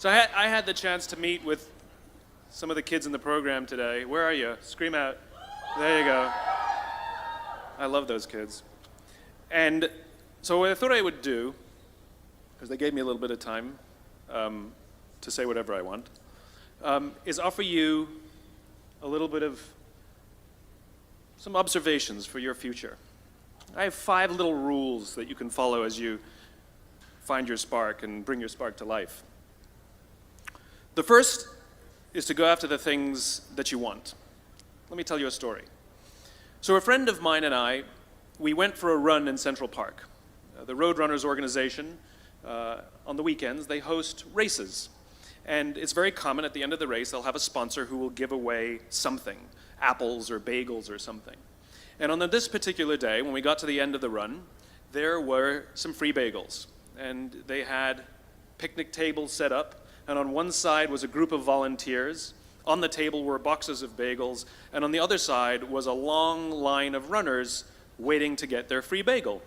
So I had the chance to meet with some of the kids in the program today. Where are you? Scream out. There you go. I love those kids. And so what I thought I would do, because they gave me a little bit of time to say whatever I want, is offer you a little bit of some observations for your future. I have 5 little rules that you can follow as you find your spark and bring your spark to life. The first is to go after the things that you want. Let me tell you a story. So a friend of mine and I, we went for a run in Central Park. The Roadrunners organization, on the weekends, they host races. And it's very common at the end of the race, they'll have a sponsor who will give away something, apples or bagels or something. And on this particular day, when we got to the end of the run, there were some free bagels. And they had picnic tables set up, and on one side was a group of volunteers. On the table were boxes of bagels, and on the other side was a long line of runners waiting to get their free bagel.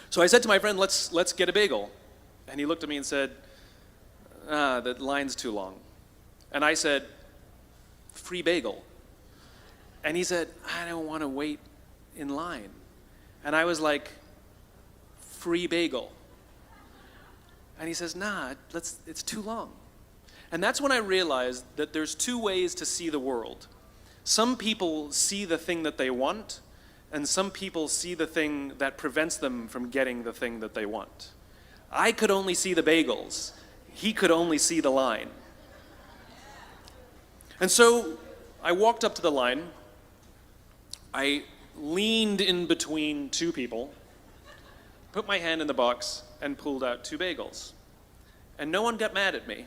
So I said to my friend, let's get a bagel. And he looked at me and said, that line's too long. And I said, free bagel. And he said, I don't want to wait in line. And I was like, free bagel. And he says, nah, it's too long. And that's when I realized that there's 2 ways to see the world. Some people see the thing that they want, and some people see the thing that prevents them from getting the thing that they want. I could only see the bagels. He could only see the line. And so I walked up to the line. I leaned in between 2 people, put my hand in the box, and pulled out 2 bagels. And no one got mad at me,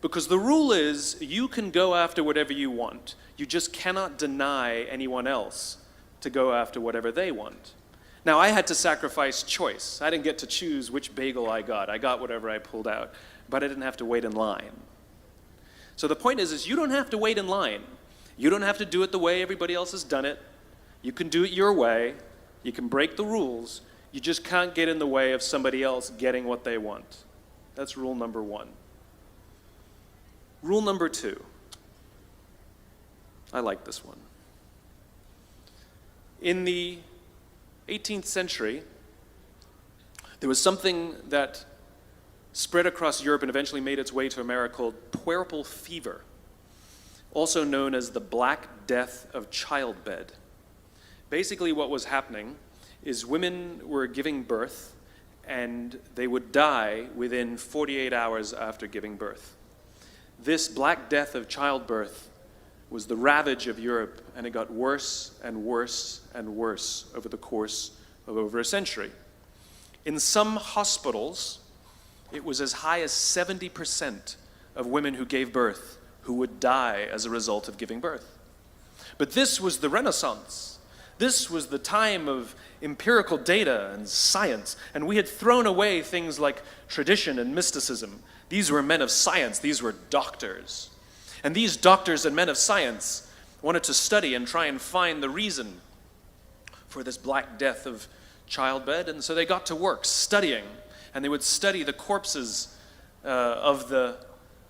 because the rule is you can go after whatever you want. You just cannot deny anyone else to go after whatever they want. Now, I had to sacrifice choice. I didn't get to choose which bagel I got. I got whatever I pulled out, but I didn't have to wait in line. So the point is you don't have to wait in line. You don't have to do it the way everybody else has done it. You can do it your way. You can break the rules. You just can't get in the way of somebody else getting what they want. That's rule number 1. Rule number 2. I like this one. In the 18th century, there was something that spread across Europe and eventually made its way to America called puerperal fever, also known as the Black Death of childbed. Basically what was happening is women were giving birth and they would die within 48 hours after giving birth. This Black Death of childbirth was the ravage of Europe, and it got worse and worse and worse over the course of over a century. In some hospitals, it was as high as 70% of women who gave birth who would die as a result of giving birth. But this was the Renaissance. This was the time of empirical data and science, and we had thrown away things like tradition and mysticism. These were men of science. These were doctors. And these doctors and men of science wanted to study and try and find the reason for this Black Death of childbed, and so they got to work studying, and they would study the corpses of the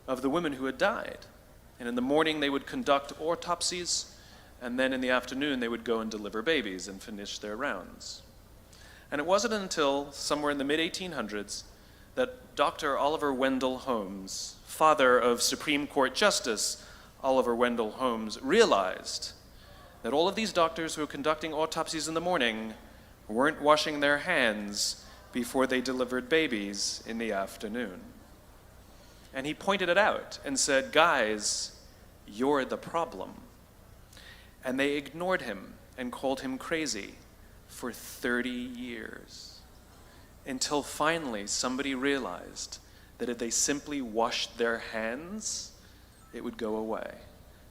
women who had died. And in the morning they would conduct autopsies, and then in the afternoon they would go and deliver babies and finish their rounds. And it wasn't until somewhere in the mid-1800s that Dr. Oliver Wendell Holmes, father of Supreme Court Justice Oliver Wendell Holmes, realized that all of these doctors who were conducting autopsies in the morning weren't washing their hands before they delivered babies in the afternoon. And he pointed it out and said, guys, you're the problem. And they ignored him and called him crazy for 30 years. Until finally somebody realized that if they simply washed their hands, it would go away.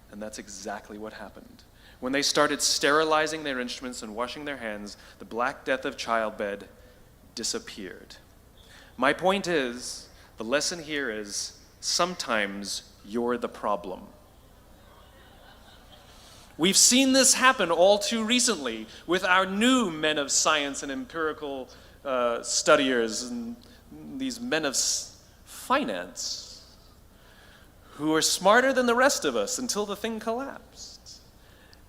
And that's exactly what happened. When they started sterilizing their instruments and washing their hands, the Black Death of childbed disappeared. My point is, the lesson here is, sometimes you're the problem. We've seen this happen all too recently with our new men of science and empirical studiers and these men of finance. who were smarter than the rest of us until the thing collapsed.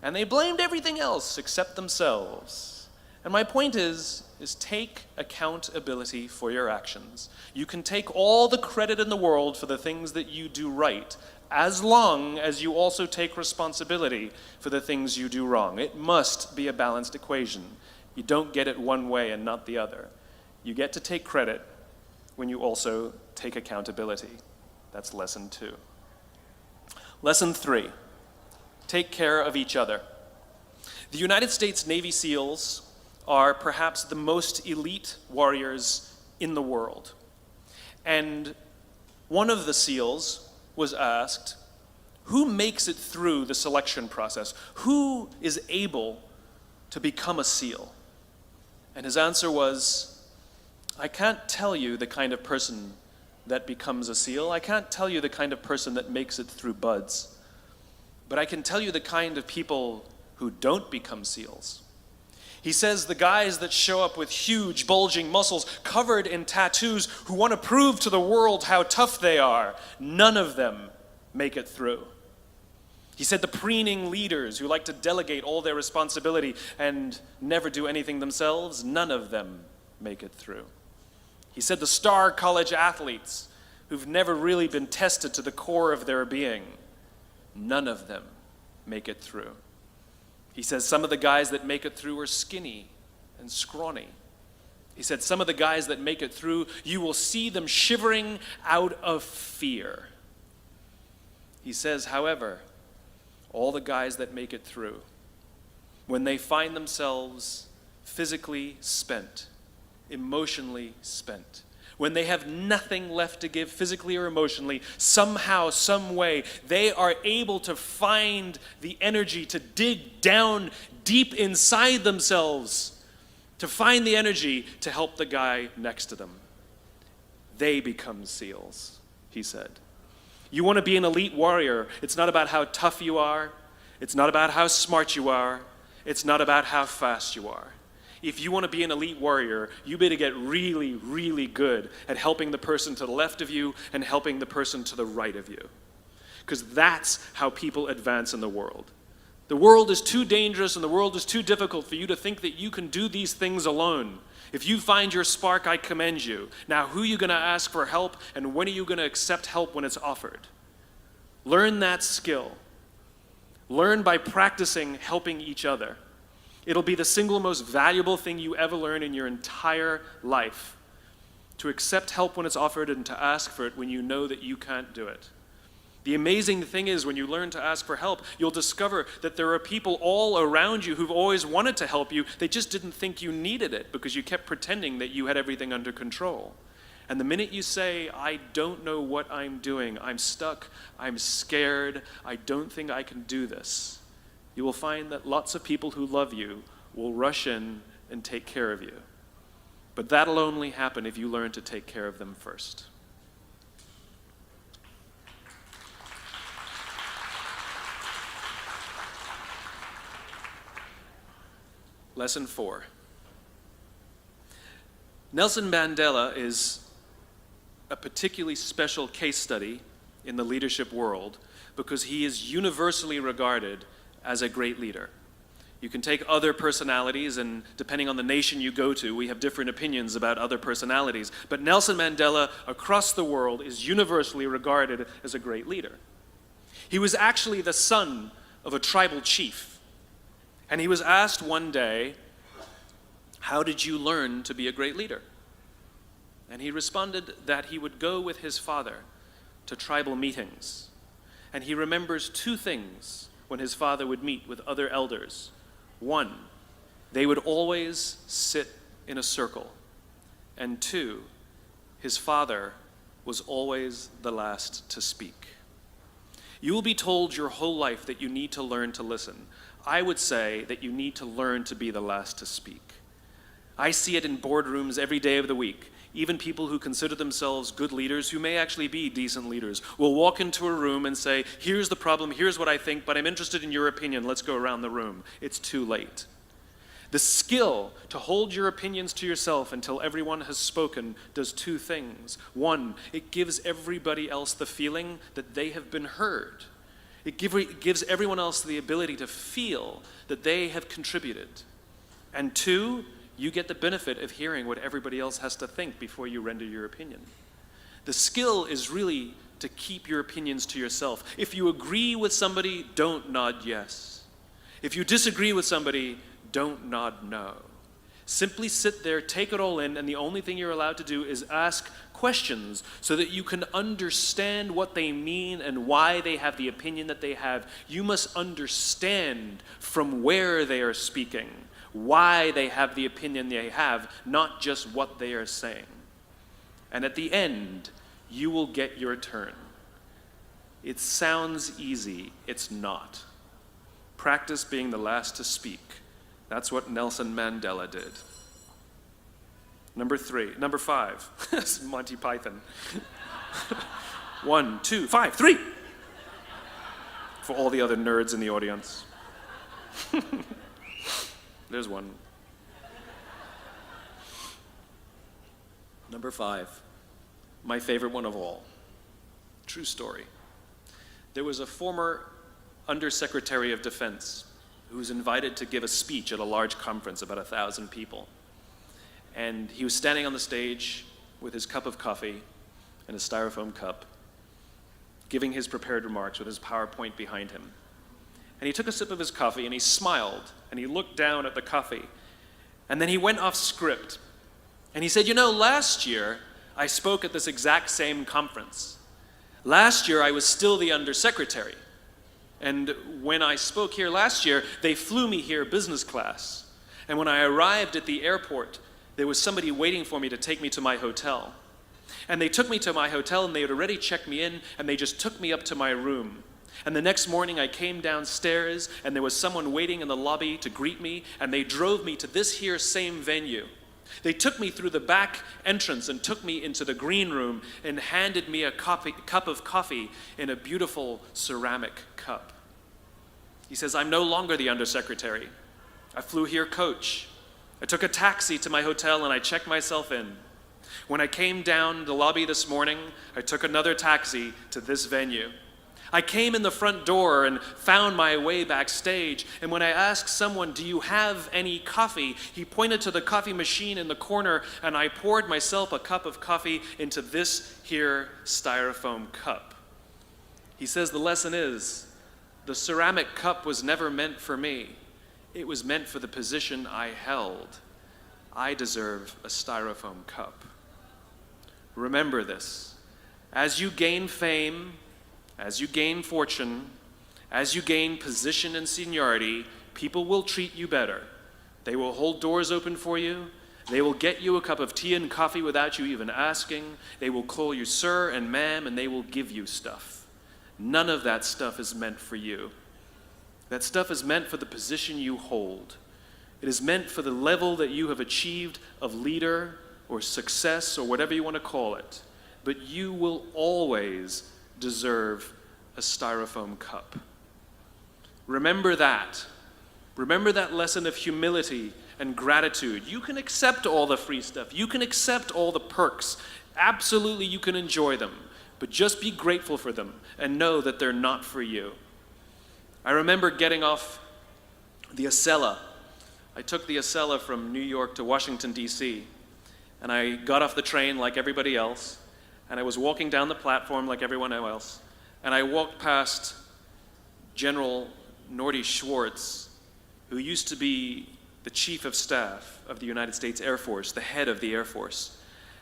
And they blamed everything else except themselves. And my point is take accountability for your actions. You can take all the credit in the world for the things that you do right, as long as you also take responsibility for the things you do wrong. It must be a balanced equation. You don't get it one way and not the other. You get to take credit when you also take accountability. That's lesson 2. Lesson 3, take care of each other. The United States Navy SEALs are perhaps the most elite warriors in the world. And one of the SEALs was asked, who makes it through the selection process? Who is able to become a SEAL? And his answer was, I can't tell you the kind of person that becomes a SEAL. I can't tell you the kind of person that makes it through BUDS. But I can tell you the kind of people who don't become SEALs. He says the guys that show up with huge, bulging muscles covered in tattoos who want to prove to the world how tough they are, none of them make it through. He said the preening leaders who like to delegate all their responsibility and never do anything themselves, none of them make it through. He said the star college athletes who've never really been tested to the core of their being, none of them make it through. He says some of the guys that make it through are skinny and scrawny. He said some of the guys that make it through, you will see them shivering out of fear. He says, however, all the guys that make it through, when they find themselves physically spent, emotionally spent, when they have nothing left to give physically or emotionally, somehow, some way, they are able to find the energy to dig down deep inside themselves, to find the energy to help the guy next to them. They become SEALs, he said. You want to be an elite warrior. It's not about how tough you are. It's not about how smart you are. It's not about how fast you are. If you want to be an elite warrior, you better get really, really good at helping the person to the left of you and helping the person to the right of you. Because that's how people advance in the world. The world is too dangerous and the world is too difficult for you to think that you can do these things alone. If you find your spark, I commend you. Now, who are you going to ask for help, and when are you going to accept help when it's offered? Learn that skill. Learn by practicing helping each other. It'll be the single most valuable thing you ever learn in your entire life. To accept help when it's offered and to ask for it when you know that you can't do it. The amazing thing is when you learn to ask for help, you'll discover that there are people all around you who've always wanted to help you. They just didn't think you needed it because you kept pretending that you had everything under control. And the minute you say, I don't know what I'm doing, I'm stuck, I'm scared, I don't think I can do this, you will find that lots of people who love you will rush in and take care of you. But that'll only happen if you learn to take care of them first. Lesson 4. Nelson Mandela is a particularly special case study in the leadership world because he is universally regarded as a great leader. You can take other personalities, and depending on the nation you go to, we have different opinions about other personalities. But Nelson Mandela, across the world, is universally regarded as a great leader. He was actually the son of a tribal chief. And he was asked one day, how did you learn to be a great leader? And he responded that he would go with his father to tribal meetings. And he remembers two things when his father would meet with other elders. One, they would always sit in a circle. And two, his father was always the last to speak. You will be told your whole life that you need to learn to listen. I would say that you need to learn to be the last to speak. I see it in boardrooms every day of the week. Even people who consider themselves good leaders, who may actually be decent leaders, will walk into a room and say, here's the problem, here's what I think, but I'm interested in your opinion, let's go around the room. It's too late. The skill to hold your opinions to yourself until everyone has spoken does two things. One, it gives everybody else the feeling that they have been heard. It gives everyone else the ability to feel that they have contributed. And two, you get the benefit of hearing what everybody else has to think before you render your opinion. The skill is really to keep your opinions to yourself. If you agree with somebody, don't nod yes. If you disagree with somebody, don't nod no. Simply sit there, take it all in, and the only thing you're allowed to do is ask questions so that you can understand what they mean and why they have the opinion that they have. You must understand from where they are speaking, why they have the opinion they have, not just what they are saying. And at the end, you will get your turn. It sounds easy, it's not. Practice being the last to speak. That's what Nelson Mandela did. Number 5. This is Monty Python. 1, 2, 5, 3. For all the other nerds in the audience. There's one. Number 5. My favorite one of all. True story. There was a former Undersecretary of Defense who was invited to give a speech at a large conference, about 1,000 people. And he was standing on the stage with his cup of coffee and his styrofoam cup, giving his prepared remarks with his PowerPoint behind him. And he took a sip of his coffee and he smiled and he looked down at the coffee. And then he went off script. And he said, last year I spoke at this exact same conference. Last year I was still the undersecretary. And when I spoke here last year, they flew me here business class. And when I arrived at the airport, there was somebody waiting for me to take me to my hotel. And they took me to my hotel and they had already checked me in and they just took me up to my room. And the next morning I came downstairs and there was someone waiting in the lobby to greet me and they drove me to this here same venue. They took me through the back entrance and took me into the green room and handed me a cup of coffee in a beautiful ceramic cup. He says, I'm no longer the undersecretary. I flew here coach. I took a taxi to my hotel and I checked myself in. When I came down the lobby this morning, I took another taxi to this venue. I came in the front door and found my way backstage, and when I asked someone, do you have any coffee? He pointed to the coffee machine in the corner, and I poured myself a cup of coffee into this here styrofoam cup. He says the lesson is, the ceramic cup was never meant for me. It was meant for the position I held. I deserve a styrofoam cup. Remember this. As you gain fame, as you gain fortune, as you gain position and seniority, people will treat you better. They will hold doors open for you. They will get you a cup of tea and coffee without you even asking. They will call you sir and ma'am, and they will give you stuff. None of that stuff is meant for you. That stuff is meant for the position you hold. It is meant for the level that you have achieved of leader or success or whatever you want to call it. But you will always deserve a styrofoam cup. Remember that. Remember that lesson of humility and gratitude. You can accept all the free stuff. You can accept all the perks. Absolutely, you can enjoy them. But just be grateful for them and know that they're not for you. I remember getting off the Acela. I took the Acela from New York to Washington, D.C. And I got off the train like everybody else. And I was walking down the platform like everyone else. And I walked past General Nordy Schwartz, who used to be the chief of staff of the United States Air Force, the head of the Air Force.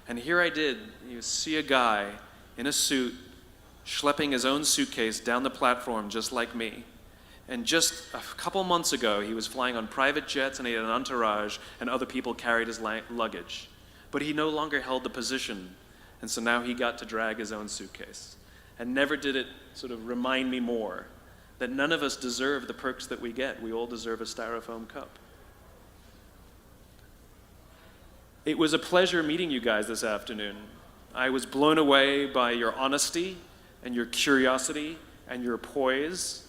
And here I did, you see a guy in a suit schlepping his own suitcase down the platform just like me. And just a couple months ago, he was flying on private jets and he had an entourage and other people carried his luggage. But he no longer held the position. And so now he got to drag his own suitcase. And never did it sort of remind me more that none of us deserve the perks that we get. We all deserve a styrofoam cup. It was a pleasure meeting you guys this afternoon. I was blown away by your honesty and your curiosity and your poise.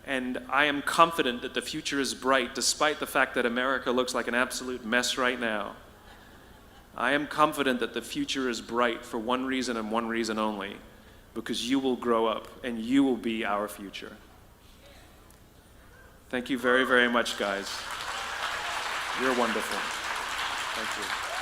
And I am confident that the future is bright, despite the fact that America looks like an absolute mess right now. I am confident that the future is bright for one reason and one reason only, because you will grow up and you will be our future. Thank you very, very much, guys. You're wonderful. Thank you.